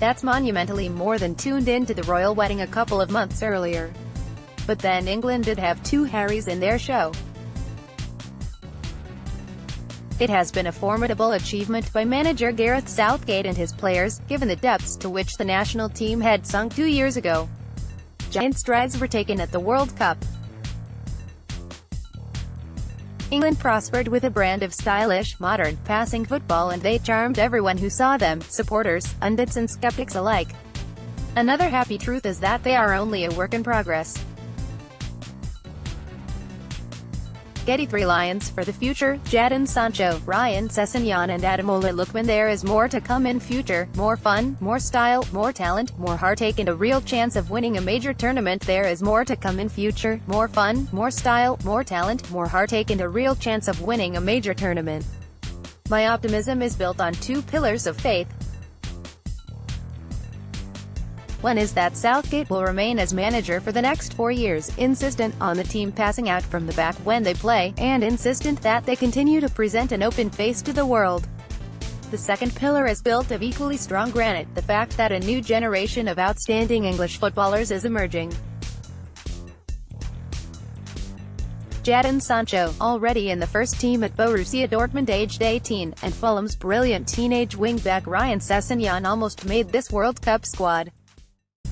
that's monumentally more than tuned in to the royal wedding a couple of months earlier. But then England did have two Harrys in their show. It has been a formidable achievement by manager Gareth Southgate and his players, given the depths to which the national team had sunk 2 years ago. Giant strides were taken at the World Cup. England prospered with a brand of stylish, modern, passing football, and they charmed everyone who saw them, supporters, pundits and sceptics alike. Another happy truth is that they are only a work in progress. Getty 3 Lions for the future: Jadon Sancho, Ryan Sessegnon and Ademola Lookman. There is more to come in future, more fun, more style, more talent, more heartache and a real chance of winning a major tournament. There is more to come in future, more fun, more style, more talent, more heartache and a real chance of winning a major tournament. My optimism is built on two pillars of faith. One is that Southgate will remain as manager for the next 4 years, insistent on the team passing out from the back when they play, and insistent that they continue to present an open face to the world. The second pillar is built of equally strong granite, the fact that a new generation of outstanding English footballers is emerging. Jadon Sancho, already in the first team at Borussia Dortmund aged 18, and Fulham's brilliant teenage wing-back Ryan Sessegnon almost made this World Cup squad.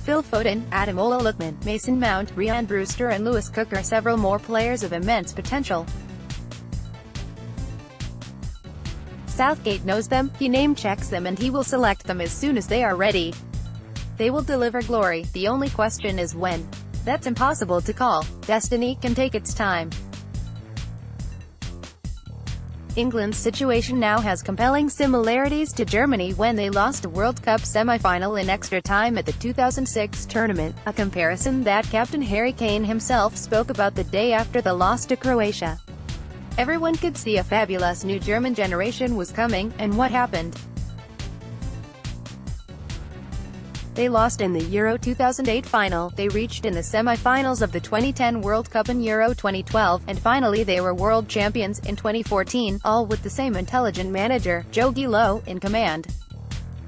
Phil Foden, Ademola Lookman, Mason Mount, Ryan Brewster and Lewis Cook are several more players of immense potential. Southgate knows them, he name-checks them and he will select them as soon as they are ready. They will deliver glory, the only question is when. That's impossible to call. Destiny can take its time. England's situation now has compelling similarities to Germany when they lost a World Cup semi-final in extra time at the 2006 tournament, a comparison that Captain Harry Kane himself spoke about the day after the loss to Croatia. Everyone could see a fabulous new German generation was coming, and what happened? They lost in the Euro 2008 final, they reached in the semi-finals of the 2010 World Cup and Euro 2012, and finally they were world champions in 2014, all with the same intelligent manager, Jogi Löw, in command.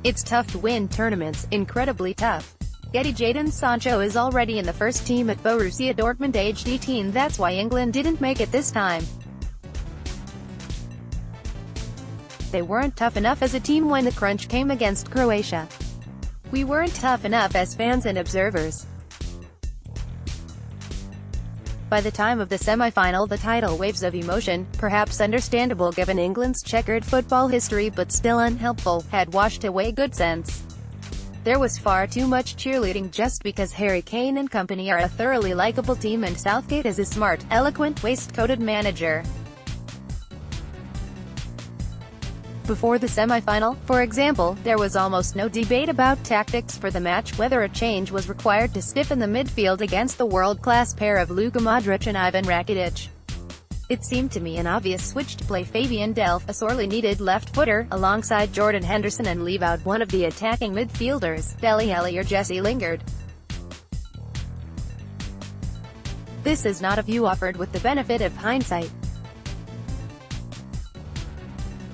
It's tough to win tournaments, incredibly tough. Jadon Sancho is already in the first team at Borussia Dortmund aged 18, that's why England didn't make it this time. They weren't tough enough as a team when the crunch came against Croatia. We weren't tough enough as fans and observers. By the time of the semi-final, the tidal waves of emotion, perhaps understandable given England's checkered football history but still unhelpful, had washed away good sense. There was far too much cheerleading just because Harry Kane and company are a thoroughly likable team and Southgate is a smart, eloquent, waistcoated manager. Before the semi-final, for example, there was almost no debate about tactics for the match, whether a change was required to stiffen the midfield against the world-class pair of Luka Modric and Ivan Rakitic. It seemed to me an obvious switch to play Fabian Delph, a sorely needed left-footer, alongside Jordan Henderson and leave out one of the attacking midfielders, Dele Alli or Jesse Lingard. This is not a view offered with the benefit of hindsight.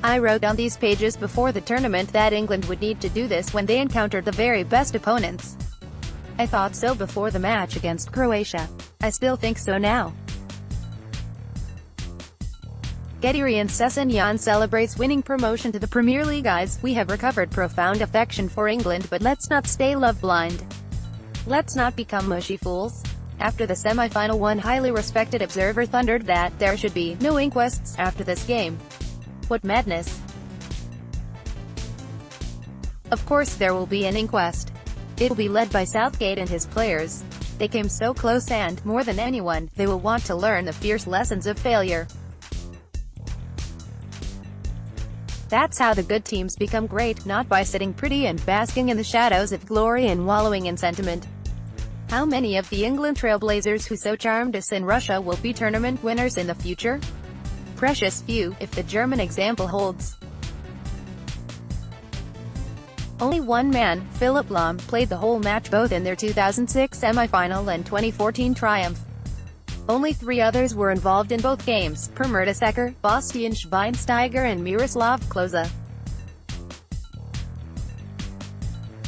I wrote on these pages before the tournament that England would need to do this when they encountered the very best opponents. I thought so before the match against Croatia. I still think so now. Ryan Sessegnon celebrates winning promotion to the Premier League. Guys, we have recovered profound affection for England, but let's not stay love-blind. Let's not become mushy fools. After the semi-final, one highly respected observer thundered that there should be no inquests after this game. What madness. Of course there will be an inquest. It will be led by Southgate and his players. They came so close and, more than anyone, they will want to learn the fierce lessons of failure. That's how the good teams become great, not by sitting pretty and basking in the shadows of glory and wallowing in sentiment. How many of the England trailblazers who so charmed us in Russia will be tournament winners in the future? Precious few, if the German example holds. Only one man, Philipp Lahm, played the whole match both in their 2006 semi-final and 2014 triumph. Only 3 others were involved in both games, Per Mertesacker, Bastian Schweinsteiger and Miroslav Klose.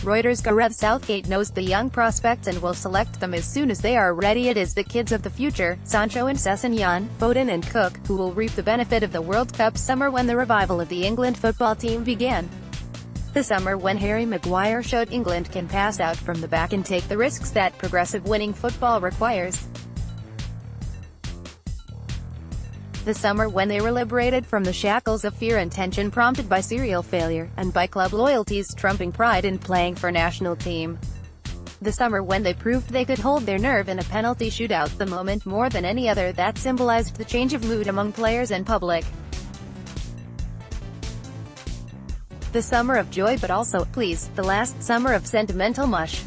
Reuters. Gareth Southgate knows the young prospects and will select them as soon as they are ready. It is the kids of the future, Sancho and Sessegnon, Foden and Cook, who will reap the benefit of the World Cup summer when the revival of the England football team began. The summer when Harry Maguire showed England can pass out from the back and take the risks that progressive winning football requires. The summer when they were liberated from the shackles of fear and tension prompted by serial failure, and by club loyalties trumping pride in playing for national team. The summer when they proved they could hold their nerve in a penalty shootout, the moment more than any other that symbolized the change of mood among players and public. The summer of joy, but also, please, the last summer of sentimental mush.